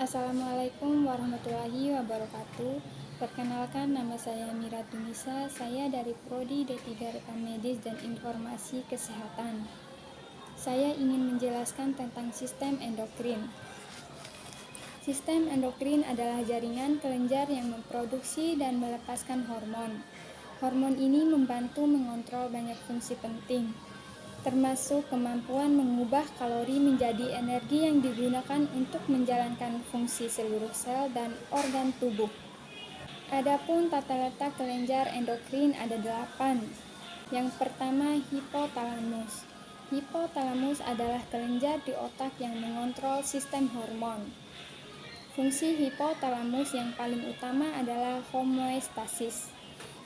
Assalamualaikum warahmatullahi wabarakatuh. Perkenalkan, nama saya Mira Tunisa. Saya dari Prodi D3 Rekam Medis dan Informasi Kesehatan. Saya ingin menjelaskan tentang sistem endokrin. Sistem endokrin adalah jaringan kelenjar yang memproduksi dan melepaskan hormon. Hormon ini membantu mengontrol banyak fungsi penting, termasuk kemampuan mengubah kalori menjadi energi yang digunakan untuk menjalankan fungsi seluruh sel dan organ tubuh. Adapun tata letak kelenjar endokrin ada 8. Yang pertama, hipotalamus. Hipotalamus adalah kelenjar di otak yang mengontrol sistem hormon. Fungsi hipotalamus yang paling utama adalah homeostasis,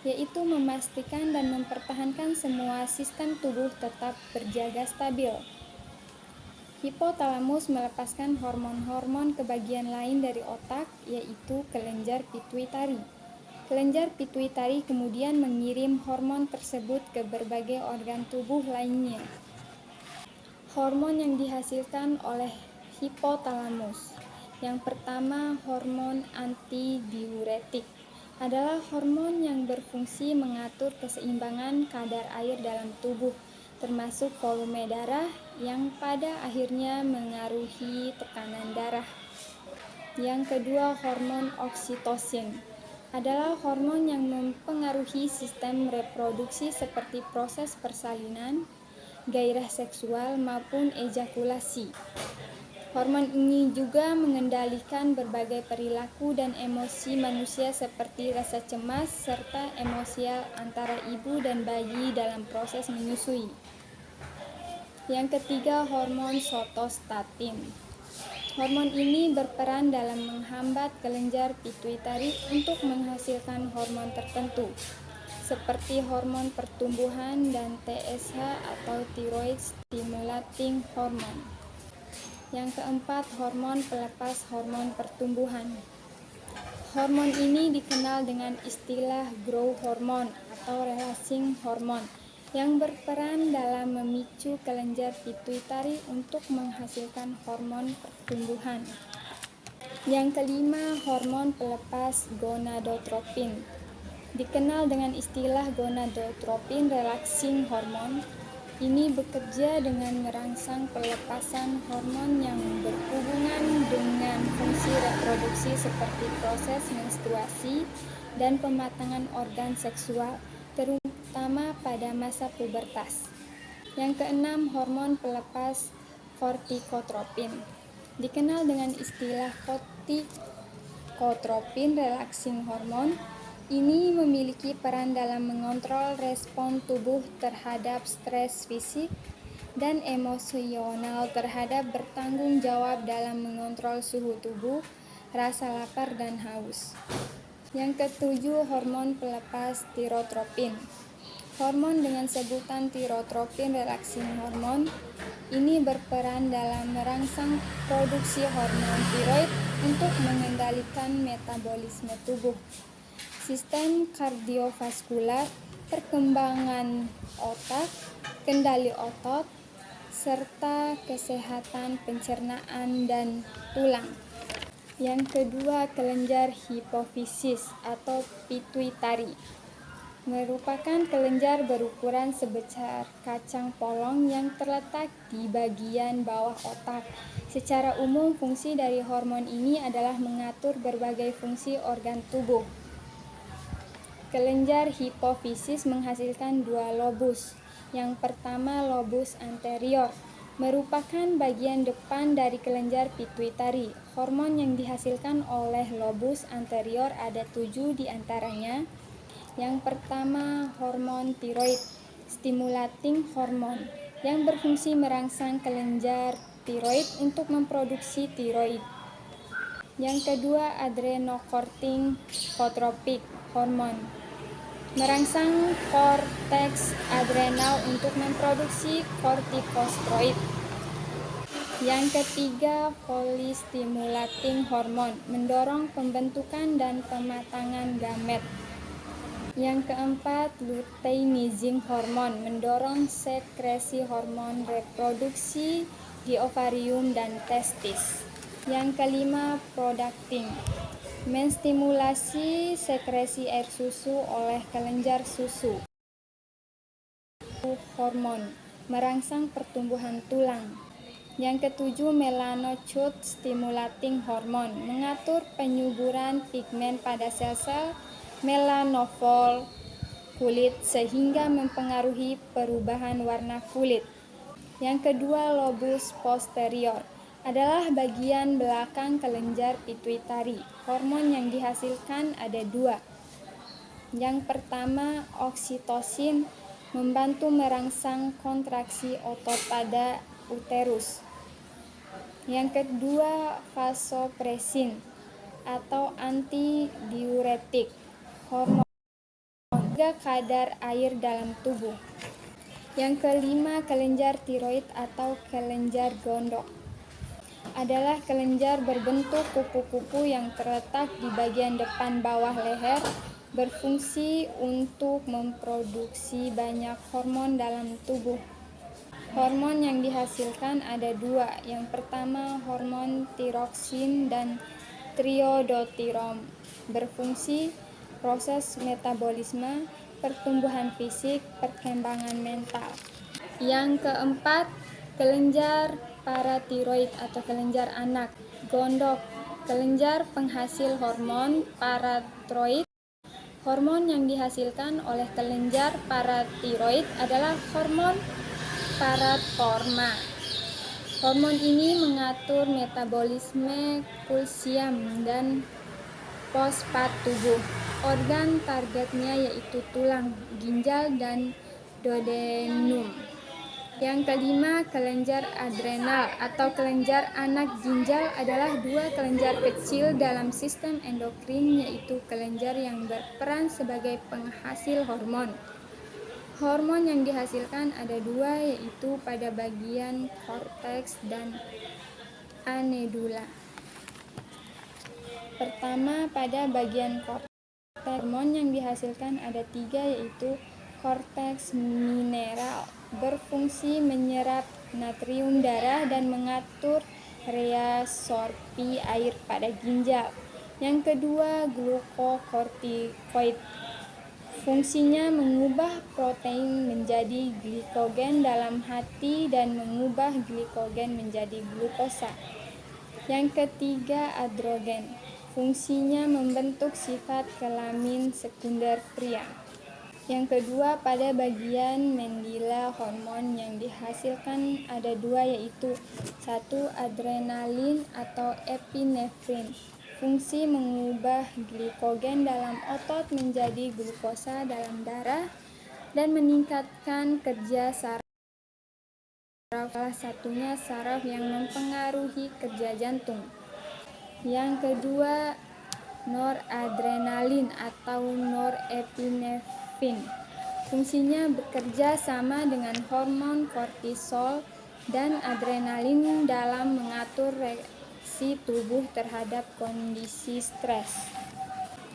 yaitu memastikan dan mempertahankan semua sistem tubuh tetap berjaga stabil. Hipotalamus melepaskan hormon-hormon ke bagian lain dari otak, yaitu kelenjar pituitari. Kelenjar pituitari kemudian mengirim hormon tersebut ke berbagai organ tubuh lainnya. Hormon yang dihasilkan oleh hipotalamus. Yang pertama, hormon antidiuretik adalah hormon yang berfungsi mengatur keseimbangan kadar air dalam tubuh, termasuk volume darah yang pada akhirnya mengaruhi tekanan darah. Yang kedua, hormon oksitosin adalah hormon yang mempengaruhi sistem reproduksi seperti proses persalinan, gairah seksual maupun ejakulasi. Hormon ini juga mengendalikan berbagai perilaku dan emosi manusia seperti rasa cemas serta emosial antara ibu dan bayi dalam proses menyusui. Yang ketiga, hormon sotostatin. Hormon ini berperan dalam menghambat kelenjar pituitari untuk menghasilkan hormon tertentu, seperti hormon pertumbuhan dan TSH atau thyroid stimulating hormone. Yang keempat, hormon pelepas hormon pertumbuhan. Hormon ini dikenal dengan istilah growth hormone atau releasing hormone yang berperan dalam memicu kelenjar pituitari untuk menghasilkan hormon pertumbuhan. Yang kelima, hormon pelepas gonadotropin. Dikenal dengan istilah gonadotropin relaxing hormone. Ini bekerja dengan merangsang pelepasan hormon yang berhubungan dengan fungsi reproduksi seperti proses menstruasi dan pematangan organ seksual, terutama pada masa pubertas. Yang keenam, hormon pelepas kortikotropin. Dikenal dengan istilah kortikotropin relaxing hormone. Ini memiliki peran dalam mengontrol respon tubuh terhadap stres fisik dan emosional terhadap bertanggung jawab dalam mengontrol suhu tubuh, rasa lapar, dan haus. Yang ketujuh, hormon pelepas tirotropin. Hormon dengan sebutan tirotropin relaxing hormone ini berperan dalam merangsang produksi hormon tiroid untuk mengendalikan metabolisme tubuh, sistem kardiovaskular, perkembangan otak, kendali otot, serta kesehatan pencernaan dan tulang. Yang kedua, kelenjar hipofisis atau pituitari merupakan kelenjar berukuran sebesar kacang polong yang terletak di bagian bawah otak. Secara umum, fungsi dari hormon ini adalah mengatur berbagai fungsi organ tubuh. Kelenjar hipofisis menghasilkan 2 lobus. Yang pertama, lobus anterior, merupakan bagian depan dari kelenjar pituitari. Hormon yang dihasilkan oleh lobus anterior ada 7 diantaranya. Yang pertama, hormon tiroid stimulating hormone yang berfungsi merangsang kelenjar tiroid untuk memproduksi tiroid. Yang kedua, adrenokortikotropic hormone merangsang korteks adrenal untuk memproduksi kortikosteroid. Yang ketiga, follistimulating hormone mendorong pembentukan dan pematangan gamet. Yang keempat, luteinizing hormone mendorong sekresi hormon reproduksi di ovarium dan testis. Yang kelima, producting. Menstimulasi sekresi air susu oleh kelenjar susu. Hormon, merangsang pertumbuhan tulang. Yang ketujuh, melanocyte stimulating hormone, mengatur penyuburan pigmen pada sel-sel melanofil kulit sehingga mempengaruhi perubahan warna kulit. Yang kedua, lobus posterior adalah bagian belakang kelenjar pituitari. Hormon yang dihasilkan ada dua. Yang pertama, oksitosin, membantu merangsang kontraksi otot pada uterus. Yang kedua, vasopresin atau antidiuretik, hormon menjaga kadar air dalam tubuh. Yang kelima, kelenjar tiroid atau kelenjar gondok adalah kelenjar berbentuk kupu-kupu yang terletak di bagian depan bawah leher, berfungsi untuk memproduksi banyak hormon dalam tubuh. Hormon yang dihasilkan ada dua. Yang pertama, hormon tiroksin dan triodotiron, berfungsi proses metabolisme, pertumbuhan fisik, perkembangan mental. Yang keempat, kelenjar paratiroid atau kelenjar anak gondok, kelenjar penghasil hormon paratiroid. Hormon yang dihasilkan oleh kelenjar paratiroid adalah hormon paratorma. Hormon ini mengatur metabolisme kalsium dan fosfat tubuh. Organ targetnya yaitu tulang, ginjal, dan duodenum. Yang kelima, kelenjar adrenal atau kelenjar anak ginjal adalah dua kelenjar kecil dalam sistem endokrin, yaitu kelenjar yang berperan sebagai penghasil hormon. Hormon yang dihasilkan ada dua, yaitu pada bagian korteks dan anedula. Pertama, pada bagian korteks, hormon yang dihasilkan ada tiga, yaitu korteks mineral, berfungsi menyerap natrium darah dan mengatur reabsorpsi air pada ginjal. Yang kedua, glukokortikoid, fungsinya mengubah protein menjadi glikogen dalam hati dan mengubah glikogen menjadi glukosa. Yang ketiga, androgen, fungsinya membentuk sifat kelamin sekunder pria. Yang kedua, pada bagian mendila, hormon yang dihasilkan ada dua, yaitu satu, adrenalin atau epinefrin, fungsi mengubah glikogen dalam otot menjadi glukosa dalam darah dan meningkatkan kerja saraf. Salah satunya saraf yang mempengaruhi kerja jantung. Yang kedua, noradrenalin atau norepinefrin, fungsinya bekerja sama dengan hormon kortisol dan adrenalin dalam mengatur reaksi tubuh terhadap kondisi stres.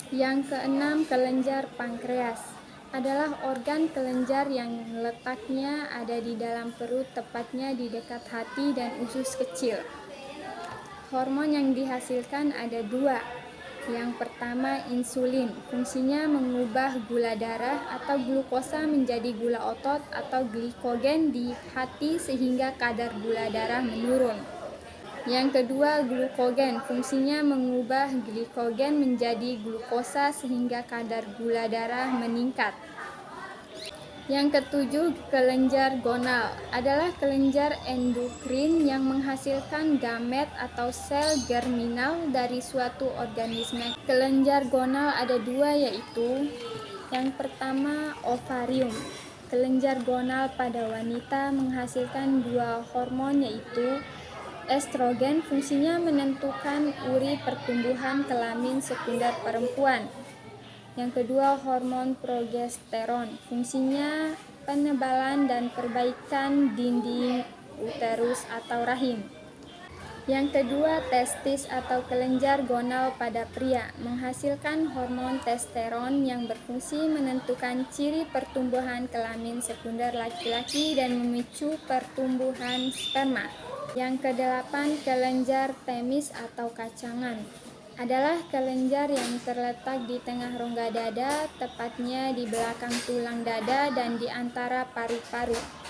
Yang keenam, kelenjar pankreas adalah organ kelenjar yang letaknya ada di dalam perut, tepatnya di dekat hati dan usus kecil. Hormon yang dihasilkan ada dua. Yang pertama, insulin, fungsinya mengubah gula darah atau glukosa menjadi gula otot atau glikogen di hati sehingga kadar gula darah menurun. Yang kedua, glukogen, fungsinya mengubah glikogen menjadi glukosa sehingga kadar gula darah meningkat. Yang ketujuh, kelenjar gonal adalah kelenjar endokrin yang menghasilkan gamet atau sel germinal dari suatu organisme. Kelenjar gonal ada dua, yaitu yang pertama, ovarium. Kelenjar gonal pada wanita menghasilkan dua hormon, yaitu estrogen, fungsinya menentukan uri pertumbuhan kelamin sekunder perempuan. Yang kedua, hormon progesteron, fungsinya penebalan dan perbaikan dinding uterus atau rahim. Yang kedua, testis atau kelenjar gonal pada pria menghasilkan hormon testosteron yang berfungsi menentukan ciri pertumbuhan kelamin sekunder laki-laki dan memicu pertumbuhan sperma. Yang kedelapan, kelenjar temis atau kacangan adalah kelenjar yang terletak di tengah rongga dada, tepatnya di belakang tulang dada dan di antara paru-paru.